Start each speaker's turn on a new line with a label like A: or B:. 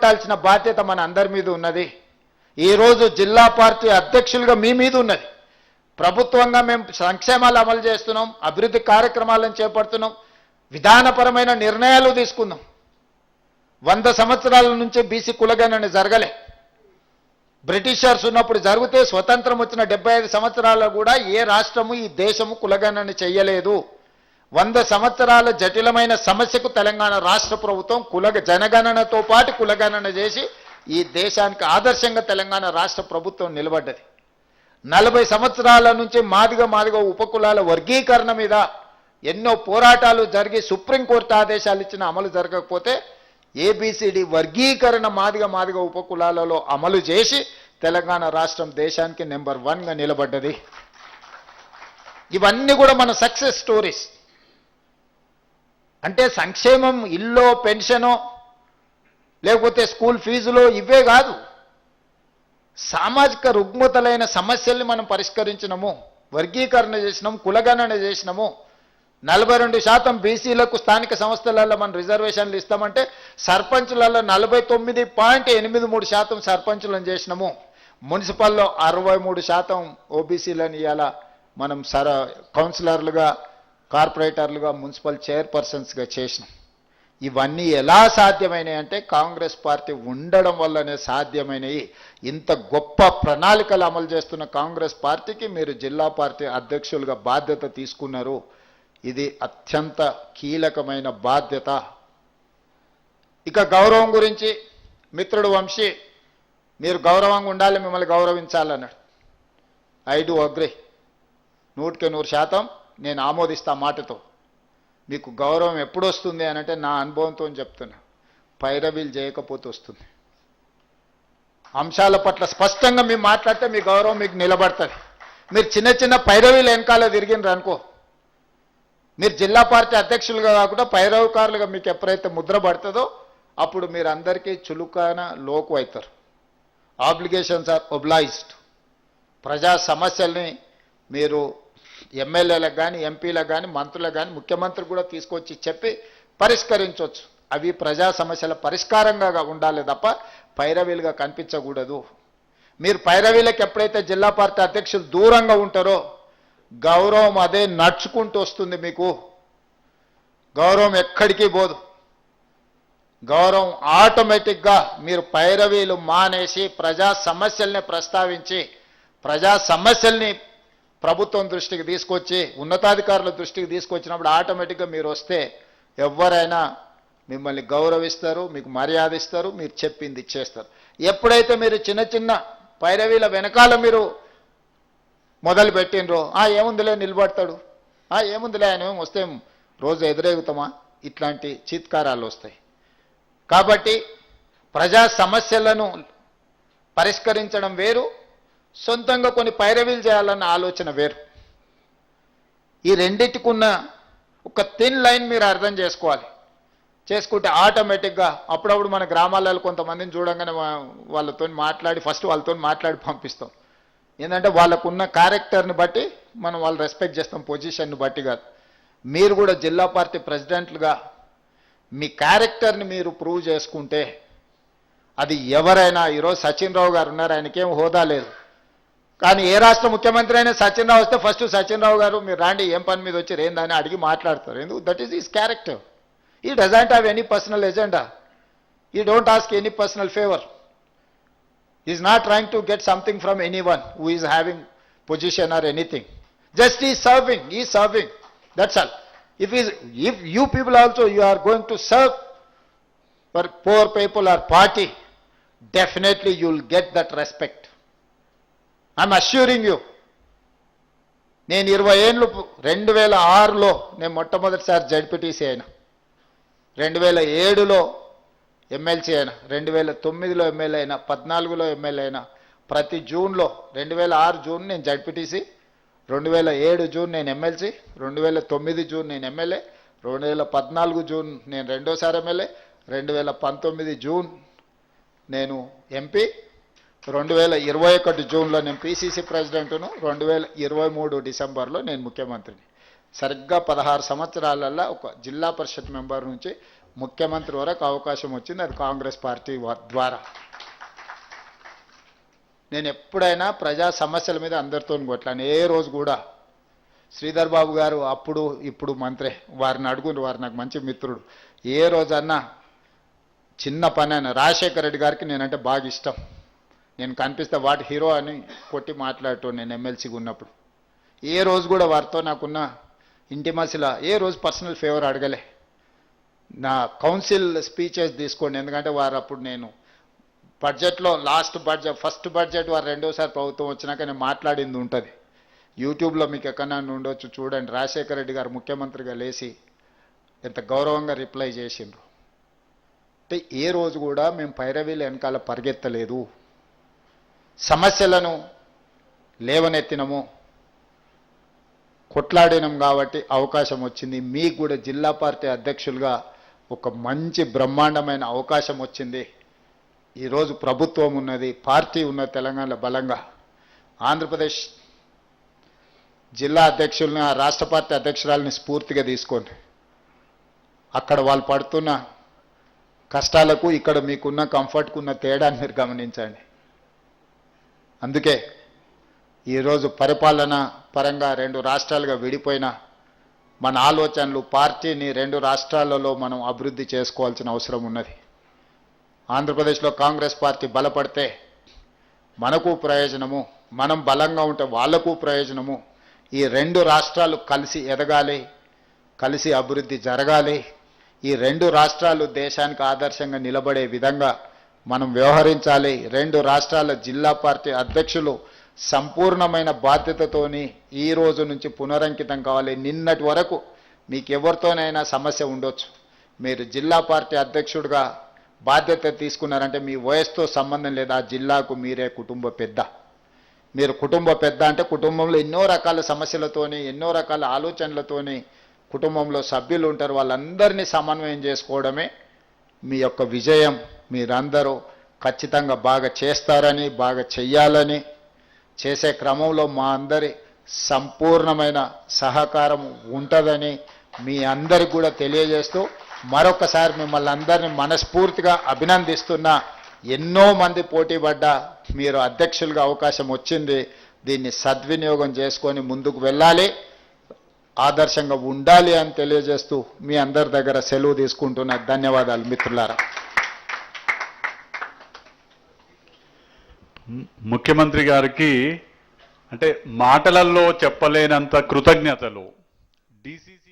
A: పెట్టాల్సిన బాధ్యత మన అందరి మీద ఉన్నది. ఈరోజు జిల్లా పార్టీ అధ్యక్షులుగా మీ మీద ఉన్నది. ప్రభుత్వంగా మేము సంక్షేమాలు అమలు చేస్తున్నాం, అభివృద్ధి కార్యక్రమాలను చేపడుతున్నాం, విధానపరమైన నిర్ణయాలు తీసుకున్నాం. 100 సంవత్సరాల నుంచి బీసీ కులగణన జరగలే. బ్రిటిషర్స్ ఉన్నప్పుడు జరిగితే స్వతంత్రం వచ్చిన 75 సంవత్సరాల్లో కూడా ఏ రాష్ట్రము ఈ దేశము కులగణన చెయ్యలేదు. 100 సంవత్సరాల జటిలమైన సమస్యకు తెలంగాణ రాష్ట్ర ప్రభుత్వం జనగణనతో పాటు కులగణన చేసి ఈ దేశానికి ఆదర్శంగా తెలంగాణ రాష్ట్ర ప్రభుత్వం నిలబడ్డది. 40 సంవత్సరాల నుంచి మాదిగ ఉపకులాల వర్గీకరణ మీద ఎన్నో పోరాటాలు జరిగి సుప్రీంకోర్టు ఆదేశాలు ఇచ్చిన అమలు జరగకపోతే ఏబిసిడి వర్గీకరణ మాదిగ ఉపకులాలలో అమలు చేసి తెలంగాణ రాష్ట్రం దేశానికి నెంబర్ 1గా నిలబడ్డది. ఇవన్నీ కూడా మన సక్సెస్ స్టోరీస్. అంటే సంక్షేమం ఇల్లో పెన్షనో లేకపోతే స్కూల్ ఫీజులో ఇవే కాదు, సామాజిక రుగ్మతలైన సమస్యల్ని మనం పరిష్కరించినము, వర్గీకరణ చేసినాము, కులగణన చేసినాము. 42% బీసీలకు స్థానిక సంస్థలలో మనం రిజర్వేషన్లు ఇస్తామంటే సర్పంచులలో 49.83% సర్పంచులను చేసినాము. మున్సిపల్లో 63% ఓబీసీలను ఇవాళ మనం కౌన్సిలర్లుగా, కార్పొరేటర్లుగా, మున్సిపల్ చైర్పర్సన్స్గా చేసినాం. ఇవన్నీ ఎలా సాధ్యమైనాయి అంటే కాంగ్రెస్ పార్టీ ఉండడం వల్లనే సాధ్యమైనవి. ఇంత గొప్ప ప్రణాళికలు అమలు చేస్తున్న కాంగ్రెస్ పార్టీకి మీరు జిల్లా పార్టీ అధ్యక్షులుగా బాధ్యత తీసుకున్నారు. ఇది అత్యంత కీలకమైన బాధ్యత. ఇక గౌరవం గురించి మిత్రుడు వంశీ, మీరు గౌరవంగా ఉండాలి, మిమ్మల్ని గౌరవించాలన్నాడు. ఐ డు అగ్రీ, 100% నేను ఆమోదిస్తా మాటతో. మీకు గౌరవం ఎప్పుడు వస్తుంది అనంటే నా అనుభవంతో చెప్తున్నా, పైరవీలు చేయకపోతే వస్తుంది. అంశాల పట్ల స్పష్టంగా మీరు మాట్లాడితే మీ గౌరవం మీకు నిలబడుతుంది. మీరు చిన్న పైరవీలు వెనకాల తిరిగినరు అనుకో, మీరు జిల్లా పార్టీ అధ్యక్షులుగా కాకుండా పైరవకారులుగా మీకు ఎప్పుడైతే ముద్ర పడుతుందో అప్పుడు మీరు అందరికీ చులుకాన లోకు అవుతారు. Obligations are obliged. ప్రజా సమస్యల్ని మీరు ఎమ్మెల్యేలకు కానీ, ఎంపీలకు కానీ, మంత్రులకు కానీ, ముఖ్యమంత్రి కూడా తీసుకొచ్చి చెప్పి పరిష్కరించవచ్చు. అవి ప్రజా సమస్యల పరిష్కారంగా ఉండాలి తప్ప పైరవీలుగా కనిపించకూడదు. మీరు పైరవీలకు ఎప్పుడైతే జిల్లా పార్టీ అధ్యక్షులు దూరంగా ఉంటారో గౌరవం అదే నడుచుకుంటూ వస్తుంది. మీకు గౌరవం ఎక్కడికి పోదు. గౌరవం ఆటోమేటిక్గా మీరు పైరవీలు మానేసి ప్రజా సమస్యల్ని ప్రస్తావించి ప్రజా సమస్యల్ని ప్రభుత్వం దృష్టికి తీసుకొచ్చి ఉన్నతాధికారుల దృష్టికి తీసుకొచ్చినప్పుడు ఆటోమేటిక్గా మీరు వస్తే ఎవరైనా మిమ్మల్ని గౌరవిస్తారు, మీకు మర్యాద ఇస్తారు, మీరు చెప్పింది చేస్తారు. ఎప్పుడైతే మీరు చిన్న పైరవీల వెనకాల మీరు మొదలు పెట్టినరో ఏముందిలే నిలబడతాడు, ఏముందిలే ఆయన వస్తే రోజు ఎదురేగుతామా, ఇట్లాంటి చీత్కారాలు వస్తాయి. కాబట్టి ప్రజా సమస్యలను పరిష్కరించడం వేరు, సొంతంగా కొన్ని పైరవీలు చేయాలన్న ఆలోచన వేరు. ఈ రెండింటికున్న ఒక థిన్ లైన్ మీరు అర్థం చేసుకోవాలి. చేసుకుంటే ఆటోమేటిక్గా అప్పుడప్పుడు మన గ్రామాలలో కొంతమందిని చూడంగానే వాళ్ళతో మాట్లాడి ఫస్ట్ వాళ్ళతో మాట్లాడి పంపిస్తాం. ఏంటంటే వాళ్ళకున్న క్యారెక్టర్ని బట్టి మనం వాళ్ళు రెస్పెక్ట్ చేస్తాం, పొజిషన్ని బట్టి కాదు. మీరు కూడా జిల్లా పార్టీ ప్రెసిడెంట్లుగా మీ క్యారెక్టర్ని మీరు ప్రూవ్ చేసుకుంటే అది ఎవరైనా, ఈరోజు సచిన్ రావు గారు ఉన్నారు, ఆయనకేం హోదా లేదు, కానీ ఏ రాష్ట్ర ముఖ్యమంత్రి అయినా సచిన్ రావు వస్తే ఫస్ట్ సచిన్ రావు గారు మీరు రాండి, ఏం పని మీద వచ్చారు ఏందని అడిగి మాట్లాడతారు. ఎందుకు? That is his character. He doesn't have any personal agenda. He don't ask any personal favor. He is not trying to get something from anyone who is having position or anything. Just he is serving. He is serving. That's all. If you people also you are going to serve for poor people or party, definitely you will get that respect. I'm assuring you. నేను 20 ఏళ్ళు 2006లో నేను మొట్టమొదటిసారి ZPTC అయినా, 2007లో MLC అయినా, 2009లో MLA అయినా, 14లో MLA అయినా. ప్రతి జూన్లో 2006 జూన్ నేను జడ్పీటీసీ, 2007 జూన్ నేను ఎమ్మెల్సీ, 2009 జూన్ నేను ఎమ్మెల్యే, 2014 జూన్ నేను రెండోసారి ఎమ్మెల్యే, 2019 జూన్ నేను ఎంపీ, 2021 జూన్లో నేను పీసీసీ ప్రెసిడెంట్ను, 2023 డిసెంబర్లో నేను ముఖ్యమంత్రిని. సరిగ్గా 16 సంవత్సరాలలో ఒక జిల్లా పరిషత్ మెంబర్ నుంచి ముఖ్యమంత్రి వరకు అవకాశం వచ్చింది, అది కాంగ్రెస్ పార్టీ ద్వారా. నేను ఎప్పుడైనా ప్రజా సమస్యల మీద అందరితో కొట్లాను. ఏ రోజు కూడా శ్రీధర్ బాబు గారు అప్పుడు ఇప్పుడు మంత్రి, వారిని అడుగురు, వారు నాకు మంచి మిత్రుడు. ఏ రోజన్నా చిన్న పని అయినా రాజశేఖర రెడ్డి గారికి నేనంటే బాగా ఇష్టం. నేను కనిపిస్తే వాటి హీరో అని కొట్టి మాట్లాడటం నేను ఎమ్మెల్సీగా ఉన్నప్పుడు. ఏ రోజు కూడా వారితో నాకున్న ఇంటిమసిలా ఏ రోజు పర్సనల్ ఫేవర్ అడగలే. నా కౌన్సిల్ స్పీచెస్ తీసుకోండి, ఎందుకంటే వారు అప్పుడు నేను బడ్జెట్లో ఫస్ట్ బడ్జెట్ వారు రెండోసారి ప్రభుత్వం వచ్చినాక నేను మాట్లాడింది ఉంటుంది. యూట్యూబ్లో మీకు ఎక్కడన్నా ఉండొచ్చు, చూడండి. రాజశేఖర రెడ్డి గారు ముఖ్యమంత్రిగా లేచి ఎంత గౌరవంగా రిప్లై చేసిండ్రు. అంటే ఏ రోజు కూడా మేము పైరవీల వెనకాల పరిగెత్తలేదు, సమస్యలను లేవనెత్తినము, కొట్లాడినాం. కాబట్టి అవకాశం వచ్చింది. మీకు కూడా జిల్లా పార్టీ అధ్యక్షులుగా ఒక మంచి బ్రహ్మాండమైన అవకాశం వచ్చింది. ఈరోజు ప్రభుత్వం ఉన్నది, పార్టీ ఉన్నది తెలంగాణలో బలంగా. ఆంధ్రప్రదేశ్ జిల్లా అధ్యక్షుల్ని, రాష్ట్ర పార్టీ అధ్యక్షురాలని స్ఫూర్తిగా తీసుకోండి. అక్కడ వాళ్ళు పడుతున్న కష్టాలకు ఇక్కడ మీకున్న కంఫర్ట్కు ఉన్న తేడాన్ని మీరు గమనించండి. అందుకే ఈరోజు పరిపాలన పరంగా రెండు రాష్ట్రాలుగా విడిపోయిన మన ఆలోచనలు, పార్టీని రెండు రాష్ట్రాలలో మనం అభివృద్ధి చేసుకోవాల్సిన అవసరం ఉన్నది. ఆంధ్రప్రదేశ్లో కాంగ్రెస్ పార్టీ బలపడితే మనకు ప్రయోజనము, మనం బలంగా ఉంటే వాళ్లకు ప్రయోజనము. ఈ రెండు రాష్ట్రాలు కలిసి ఎదగాలి, కలిసి అభివృద్ధి జరగాలి. ఈ రెండు రాష్ట్రాలు దేశానికి ఆదర్శంగా నిలబడే విధంగా మనం వ్యవహరించాలి. రెండు రాష్ట్రాల జిల్లా పార్టీ అధ్యక్షులు సంపూర్ణమైన బాధ్యతతోని ఈ రోజు నుంచి పునరంకితం కావాలి. నిన్నటి వరకు మీకు ఎవరితోనైనా సమస్య ఉండొచ్చు, మీరు జిల్లా పార్టీ అధ్యక్షుడిగా బాధ్యత తీసుకున్నారంటే మీ వయసుతో సంబంధం లేదు, ఆ జిల్లాకు మీరే కుటుంబ పెద్ద. మీరు కుటుంబ పెద్ద అంటే కుటుంబంలో ఎన్నో రకాల సమస్యలతోని, ఎన్నో రకాల ఆలోచనలతోని కుటుంబంలో సభ్యులు ఉంటారు. వాళ్ళందరినీ సమన్వయం చేసుకోవడమే మీ యొక్క విజయం. మీరందరూ ఖచ్చితంగా బాగా చేస్తారని, బాగా చెయ్యాలని, చేసే క్రమంలో మా అందరి సంపూర్ణమైన సహకారం ఉంటుందని మీ అందరికి కూడా తెలియజేస్తూ మరొకసారి మిమ్మల్ని అందరినీ మనస్ఫూర్తిగా అభినందిస్తున్నా. ఎన్నో మంది పోటీ పడ్డా మీరు అధ్యక్షులుగా అవకాశం వచ్చింది, దీన్ని సద్వినియోగం చేసుకొని ముందుకు వెళ్ళాలి, ఆదర్శంగా ఉండాలి అని తెలియజేస్తూ మీ అందరి దగ్గర సెలవు తీసుకుంటున్న. ధన్యవాదాలు మిత్రులారా.
B: ముఖ్యమంత్రి గారికి అంటే మాటలలో చెప్పలేనంత కృతజ్ఞతలు. డిసిసి